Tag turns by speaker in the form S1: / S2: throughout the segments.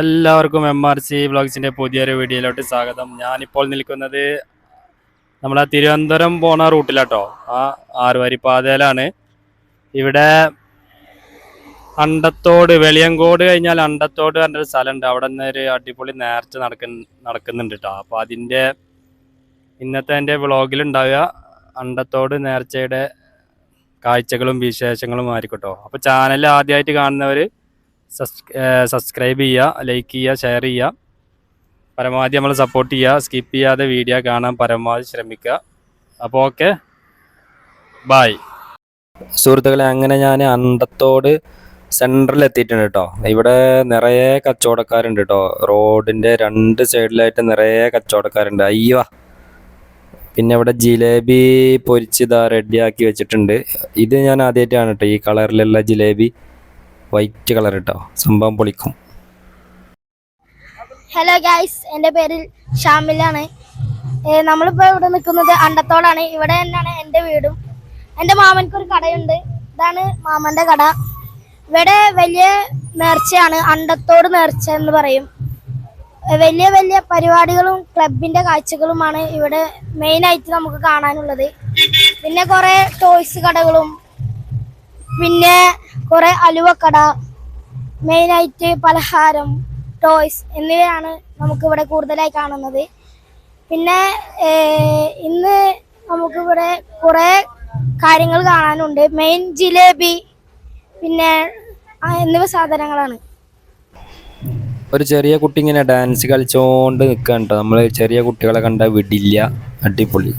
S1: എല്ലാവർക്കും MRC വ്ളോഗ്സിൻ്റെ പുതിയൊരു വീഡിയോയിലോട്ട് സ്വാഗതം. ഞാനിപ്പോൾ നിൽക്കുന്നത് നമ്മളെ തിരുവനന്തപുരം പോണ റൂട്ടിലാട്ടോ. ആ ആറുവരിപ്പാതയിലാണ്. ഇവിടെ അണ്ടത്തോട്, വെളിയങ്കോട് കഴിഞ്ഞാൽ അണ്ടത്തോട് പറഞ്ഞൊരു സ്ഥലമുണ്ട്. അവിടെ നിന്ന് ഒരു അടിപൊളി നേർച്ച നടക്കുന്നുണ്ട് കേട്ടോ. അപ്പോൾ അതിൻ്റെ ഇന്നത്തെ എൻ്റെ വ്ളോഗിലുണ്ടാവുക അണ്ടത്തോട് നേർച്ചയുടെ കാഴ്ചകളും വിശേഷങ്ങളും ആയിരിക്കട്ടോ. അപ്പോൾ ചാനൽ ആദ്യമായിട്ട് കാണുന്നവർ സബ്സ്ക്രൈബ് ചെയ്യുക, ലൈക്ക് ചെയ്യുക, ഷെയർ ചെയ്യുക. പരമാവധി നമ്മൾ സപ്പോർട്ട് ചെയ്യുക. സ്കിപ്പ് ചെയ്യാതെ വീഡിയോ കാണാൻ പരമാവധി ശ്രമിക്കുക. അപ്പോൾ ഓക്കെ, ബായ് സുഹൃത്തുക്കളെ. അങ്ങനെ ഞാൻ അണ്ടത്തോട് സെൻറ്ററിൽ എത്തിയിട്ടുണ്ട് കേട്ടോ. ഇവിടെ നിറയെ കച്ചവടക്കാരുണ്ട് കേട്ടോ. റോഡിൻ്റെ രണ്ട് സൈഡിലായിട്ട് നിറയെ കച്ചവടക്കാരുണ്ട്. അയ്യോ, പിന്നെ ഇവിടെ ജിലേബി പൊരിച്ചിതാ റെഡിയാക്കി വെച്ചിട്ടുണ്ട്. ഇത് ഞാൻ ആദ്യമായിട്ടാണ് കേട്ടോ ഈ കളറിലുള്ള ജിലേബി, വൈറ്റ് കളർ കേട്ടോ. സംഭവം പൊളിക്കും.
S2: ഹലോ ഗൈസ്, എൻ്റെ പേര് ഷാമിലാണ്. നമ്മളിപ്പോൾ ഇവിടെ നിൽക്കുന്നത് അണ്ടത്തോടാണ്. ഇവിടെ തന്നെയാണ് എൻ്റെ വീടും. എൻ്റെ മാമൻക്കൊരു കടയുണ്ട്. ഇതാണ് മാമൻ്റെ കട. ഇവിടെ വലിയ നേർച്ചയാണ്, അണ്ടത്തോട് നേർച്ച എന്ന് പറയും. വലിയ വലിയ പരിപാടികളും ക്ലബിൻ്റെ കാഴ്ചകളുമാണ് ഇവിടെ മെയിനായിട്ട് നമുക്ക് കാണാനുള്ളത്. പിന്നെ കുറേ ടോയ്സ് കടകളും, പിന്നെ കുറേ അലുവക്കട, മെയിനായിട്ട് പലഹാരം, ടോയ്സ് എന്നിവയാണ് നമുക്കിവിടെ കൂടുതലായി കാണുന്നത്. പിന്നെ ഇന്ന് നമുക്കിവിടെ കുറേ കാര്യങ്ങൾ കാണാനുണ്ട്. മെയിൻ ജിലേബി പിന്നെ എന്നിവ സാധനങ്ങളാണ്.
S1: ഒരു ചെറിയ കുട്ടി ഇങ്ങനെ ഡാൻസ് കളിച്ചുകൊണ്ട് നിൽക്കാൻ കേട്ടോ. നമ്മൾ ചെറിയ കുട്ടികളെ കണ്ടാൽ വിടില്ല. അടിപൊളി.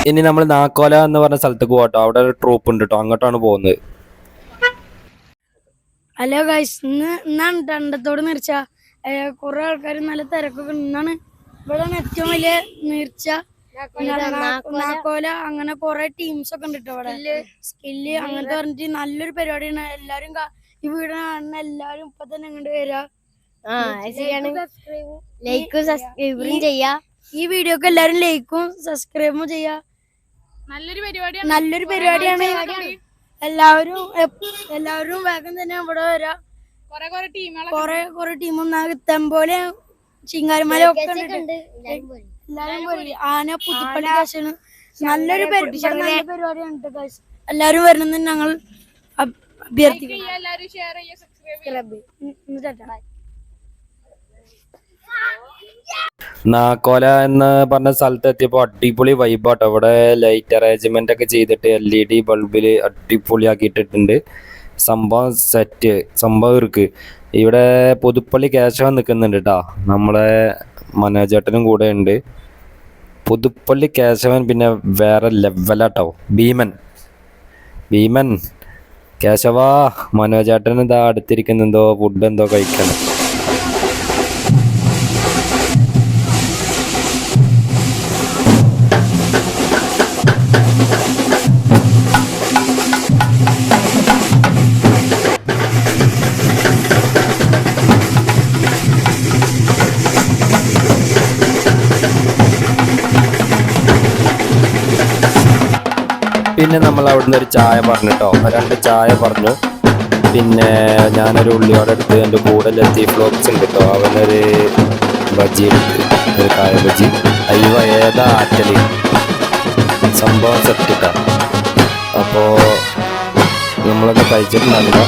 S1: ഇനി നമ്മൾ നാക്കോല എന്ന് പറഞ്ഞ സ്ഥലത്തേക്ക് പോകട്ടോ. അവിടെ ഒരു ട്രൂപ്പ് ഉണ്ട് കേട്ടോ. അങ്ങോട്ടാണ് പോകുന്നത്.
S2: ഹലോ ഗൈസ്, ഇന്നാണ് അണ്ടത്തോട് നേർച്ച. കുറെ ആൾക്കാർ നല്ല തിരക്കൊക്കെ ഇന്നാണ്. ഇവിടെ ഏറ്റവും വലിയ നേർച്ച. നാക്കോല അങ്ങനെ കൊറേ ടീംസ് ഒക്കെ ഉണ്ട് ട്ടോ ഇവിടെ. സ്കില്ല് അങ്ങനത്തെ പറഞ്ഞിട്ട് നല്ലൊരു പരിപാടിയാണ്. എല്ലാരും ഈ വീഡിയോ കാണുന്ന എല്ലാരും ഇപ്പൊ തന്നെ അങ്ങോട്ട് വരാ.
S3: ലൈക്കും സബ്സ്ക്രൈബും ചെയ്യാ.
S2: ഈ വീഡിയോക്ക് എല്ലാരും ലൈക്കും സബ്സ്ക്രൈബും ചെയ്യാ. നല്ലൊരു പരിപാടിയാണ്. എല്ലാവരും വേഗം തന്നെ ഇവിടെ വരാ. കൊറേ ടീമും തെമ്പോലെ ചിങ്ങാരിമല ഒക്കെ ഉണ്ട്. എല്ലാരും പോയി. ആന പുതുപ്പള്ളി കാശാണ്. നല്ലൊരു പരിപാടിയാണ് ഗൈസ്. എല്ലാരും വരണമെന്ന് ഞങ്ങൾ അഭ്യർത്ഥിക്കുന്നു.
S1: നാക്കോല എന്ന് പറഞ്ഞ സ്ഥലത്ത് എത്തിയപ്പോൾ അടിപൊളി വൈബാട്ടോ. ഇവിടെ ലൈറ്റ് അറേഞ്ച്മെന്റ് ഒക്കെ ചെയ്തിട്ട് LED ബൾബില് അടിപൊളിയാക്കിയിട്ടിട്ടുണ്ട്. സംഭവം സെറ്റ്, സംഭവം ഇருக்கு. ഇവിടെ പുതുപ്പള്ളി കേശവൻ നിൽക്കുന്നുണ്ട് കേട്ടോ. നമ്മളെ മനോജേട്ടനും കൂടെ ഉണ്ട്. പുതുപ്പള്ളി കേശവൻ പിന്നെ വേറെ ലെവലാട്ടോ. ഭീമൻ കേശവ മനോജേട്ടൻ ഇതാ അടുത്തിരിക്കുന്നെന്തോ ഫുഡ് എന്തോ കഴിക്കണം. പിന്നെ നമ്മൾ അവിടുന്ന് ഒരു ചായ പറഞ്ഞിട്ടോ, 2 ചായ പറഞ്ഞു. പിന്നെ ഞാനൊരു ഉള്ളിയോടെ എടുത്ത് എൻ്റെ കൂടെ ലത്തീഫ് വ്ലോഗ്സ് ഉണ്ട് കേട്ടോ. അവനൊരു ബജി എടുത്ത്, ഒരു കായ ബജി. അയ്യോ ഏതാ ആറ്റല്, സംഭവം സെറ്റിട്ടാ. അപ്പോൾ നമ്മളൊക്കെ കഴിച്ചിട്ടുണ്ടാവില്ല.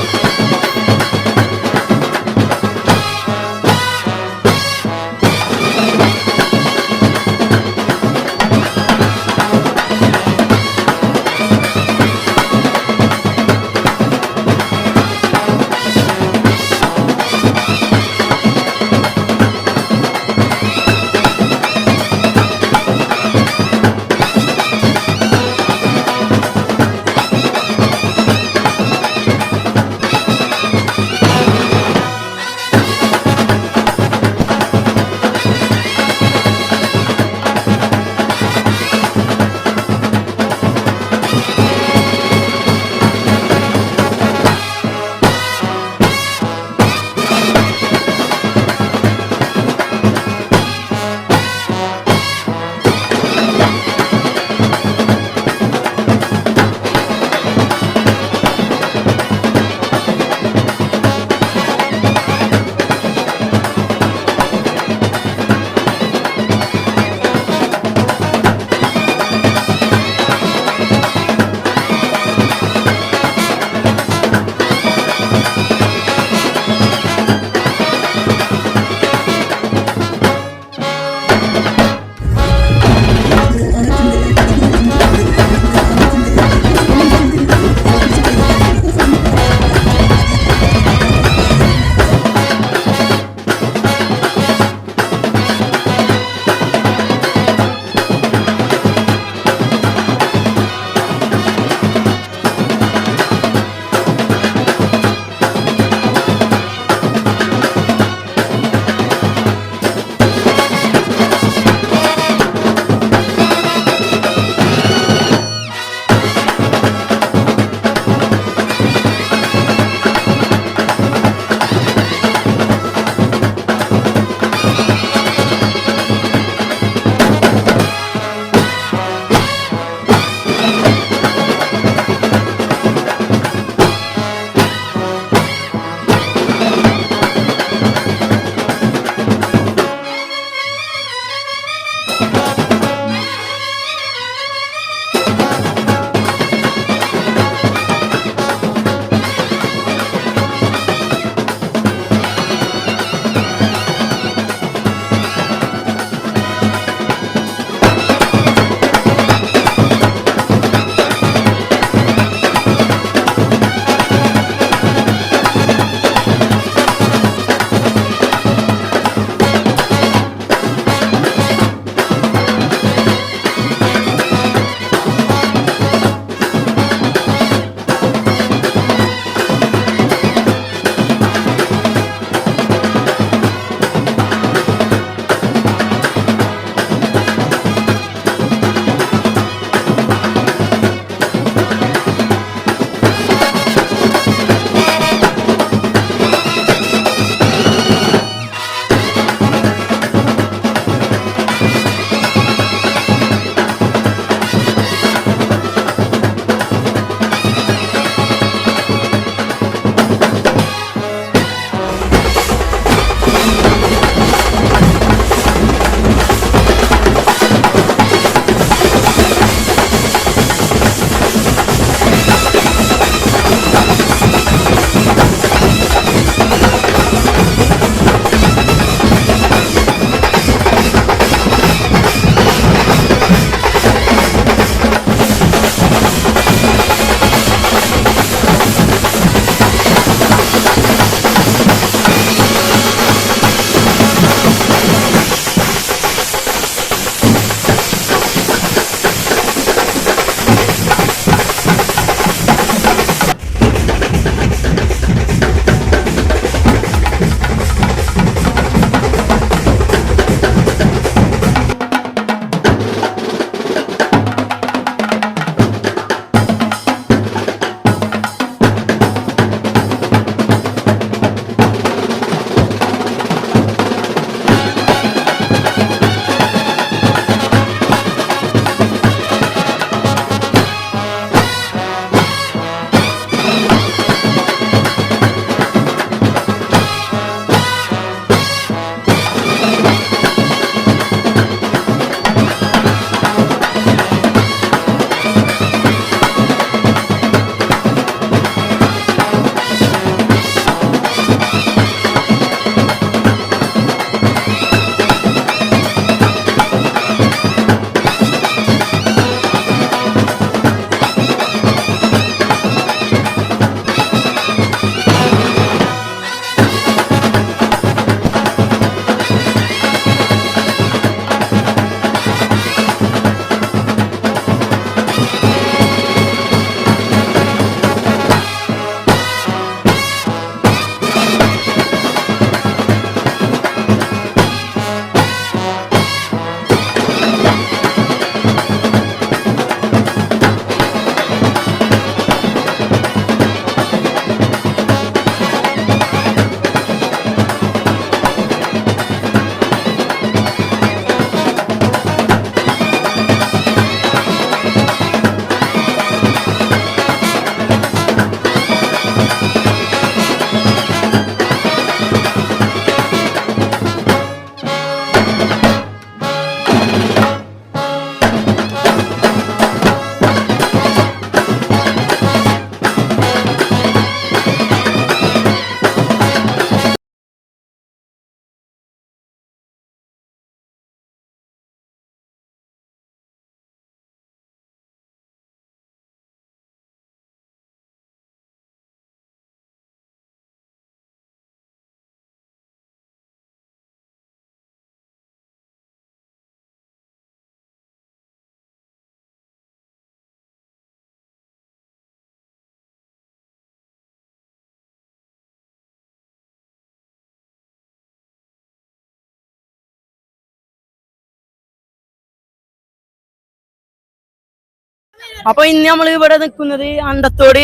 S4: അപ്പൊ ഇന്ന് നമ്മൾ ഇവിടെ നിൽക്കുന്നത് അണ്ടത്തോട്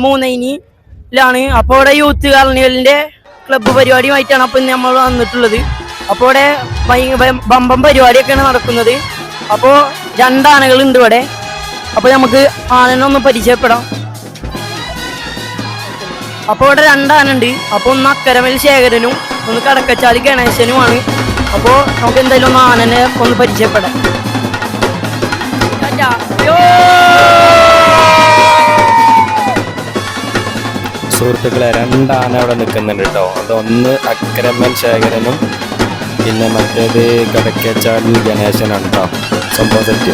S4: മൂന്നൈനിലാണ്. അപ്പൊ ഇവിടെ യൂത്ത് കാർണിവലിന്റെ ക്ലബ്ബ് പരിപാടിയുമായിട്ടാണ് അപ്പൊ ഇന്ന് നമ്മൾ വന്നിട്ടുള്ളത്. അപ്പൊ ഇവിടെ ബമ്പം പരിപാടിയൊക്കെയാണ് നടക്കുന്നത്. അപ്പോ 2 ആനകളുണ്ട് ഇവിടെ. അപ്പൊ നമുക്ക് ആനനെ പരിചയപ്പെടാം. അപ്പൊ ഇവിടെ 2 ആനുണ്ട്. അപ്പൊ ഒന്ന് അക്കരമൽ ശേഖരനും ഒന്ന് കടക്കച്ചാലി ഗണേശനുമാണ്. അപ്പോ നമുക്ക് എന്തായാലും ഒന്ന് ആനനെ ഒന്ന് പരിചയപ്പെടാം.
S1: സുഹൃത്തുക്കളെ 2 ആന അവിടെ നിൽക്കുന്നുണ്ട് കേട്ടോ. അതൊന്ന് അക്കരമൽ ശേഖരനും പിന്നെ മറ്റേത് കടക്കച്ചാലി ഗണേശനാണ് കേട്ടോ. സംഭവം സെറ്റ്.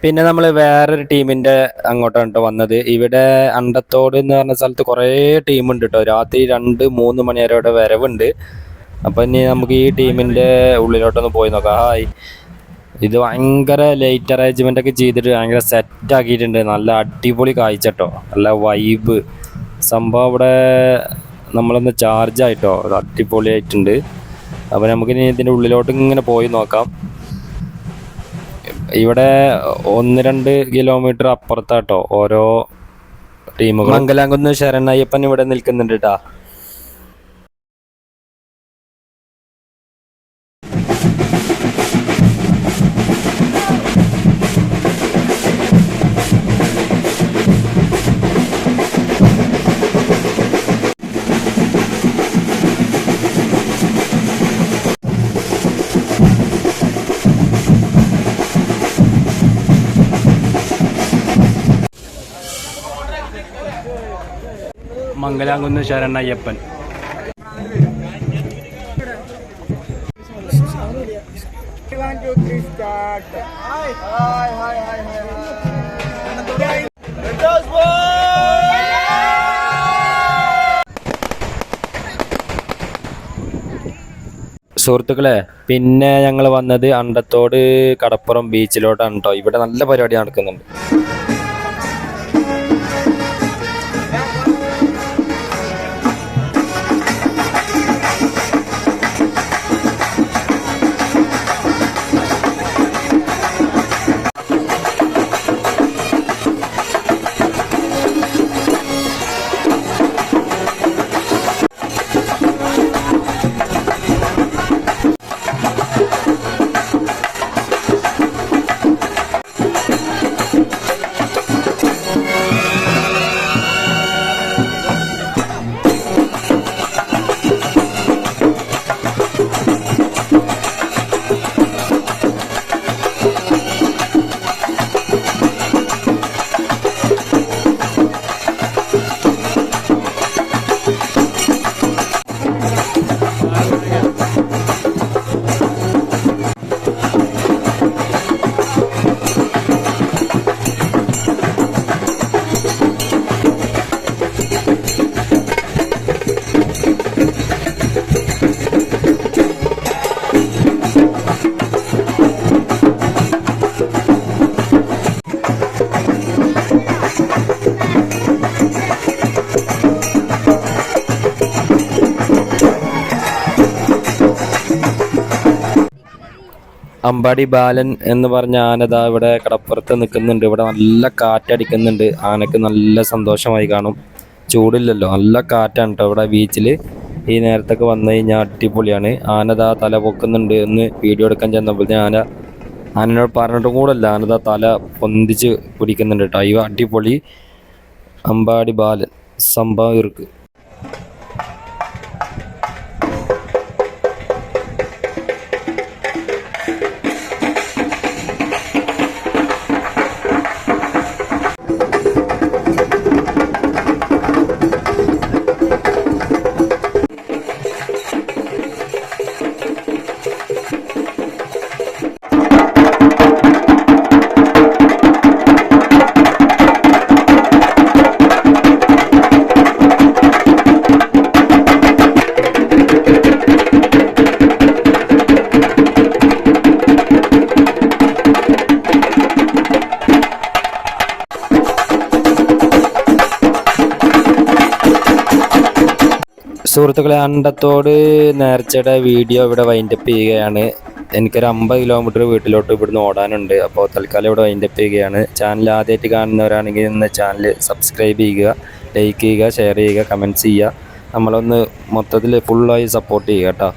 S1: പിന്നെ നമ്മൾ വേറൊരു ടീമിൻ്റെ അങ്ങോട്ടാണ് കേട്ടോ വന്നത്. ഇവിടെ അണ്ടത്തോട് എന്ന് പറഞ്ഞ സ്ഥലത്ത് കുറേ ടീമുണ്ട് കേട്ടോ. രാത്രി 2-3 മണി വരെ ഇവിടെ വരവുണ്ട്. അപ്പം ഇനി നമുക്ക് ഈ ടീമിൻ്റെ ഉള്ളിലോട്ടൊന്ന് പോയി നോക്കാം. ഹായ്, ഇത് ഭയങ്കര ലൈറ്റ് അറേഞ്ച്മെൻ്റ് ഒക്കെ ചെയ്തിട്ട് ഭയങ്കര സെറ്റ് ആക്കിയിട്ടുണ്ട്. നല്ല അടിപൊളി കാഴ്ച കേട്ടോ, നല്ല വൈബ് സംഭവം. ഇവിടെ നമ്മളൊന്ന് ചാർജ് ആയിട്ടോ, അടിപൊളിയായിട്ടുണ്ട്. അപ്പോൾ നമുക്കിനി ഇതിൻ്റെ ഉള്ളിലോട്ട് ഇങ്ങനെ പോയി നോക്കാം. ഇവിടെ 1-2 കിലോമീറ്റർ അപ്പുറത്താട്ടോ ഓരോ ടീമുകൾ. മംഗലാംകുന്ന് ശരണയ്യപ്പൻ ഇവിടെ നിൽക്കുന്നുണ്ട് കേട്ടാ. മംഗലാംകുന്ന് ശരണയ്യപ്പൻ. സുഹൃത്തുക്കളെ, പിന്നെ ഞങ്ങൾ വന്നത് അണ്ടത്തോട് കടപ്പുറം ബീച്ചിലോട്ടാണ് കേട്ടോ. ഇവിടെ നല്ല പരിപാടി നടക്കുന്നുണ്ട്. അമ്പാടി ബാലൻ എന്ന് പറഞ്ഞ ആനത ഇവിടെ കടപ്പുറത്ത് നിൽക്കുന്നുണ്ട്. ഇവിടെ നല്ല കാറ്റടിക്കുന്നുണ്ട്. ആനക്ക് നല്ല സന്തോഷമായി കാണും. ചൂടില്ലല്ലോ, നല്ല കാറ്റാണ് കേട്ടോ ഇവിടെ ബീച്ചിൽ. ഈ നേരത്തൊക്കെ വന്നു കഴിഞ്ഞാൽ അടിപൊളിയാണ്. ആനത തല പൊക്കുന്നുണ്ട് എന്ന് വീഡിയോ എടുക്കാൻ ചെന്നപ്പോൾ ആനയോട് പറഞ്ഞിട്ടും കൂടല്ല, ആനത തല പൊന്തിച്ച് പിടിക്കുന്നുണ്ട് കേട്ടോ. ഇവ അടിപൊളി അമ്പാടി ബാലൻ സംഭവം ഇருக்கு. സുഹൃത്തുക്കളെ, അണ്ടത്തോട് നേർച്ചയുടെ വീഡിയോ ഇവിടെ വൈൻഡപ്പ് ചെയ്യുകയാണ്. എനിക്കൊരു 50 കിലോമീറ്റർ വീട്ടിലോട്ട് ഇവിടുന്ന് ഓടാനുണ്ട്. അപ്പോൾ തൽക്കാലം ഇവിടെ വൈൻഡപ്പ് ചെയ്യുകയാണ്. ചാനൽ ആദ്യമായിട്ട് കാണുന്നവരാണെങ്കിൽ ഇന്ന് ചാനൽ സബ്സ്ക്രൈബ് ചെയ്യുക, ലൈക്ക് ചെയ്യുക, ഷെയർ ചെയ്യുക, കമൻറ്റ്സ് ചെയ്യുക. നമ്മളൊന്ന് മൊത്തത്തിൽ ഫുള്ളായി സപ്പോർട്ട് ചെയ്യുക കേട്ടോ.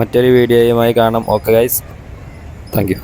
S1: മറ്റൊരു വീഡിയോയുമായി കാണാം. Okay guys, thank you.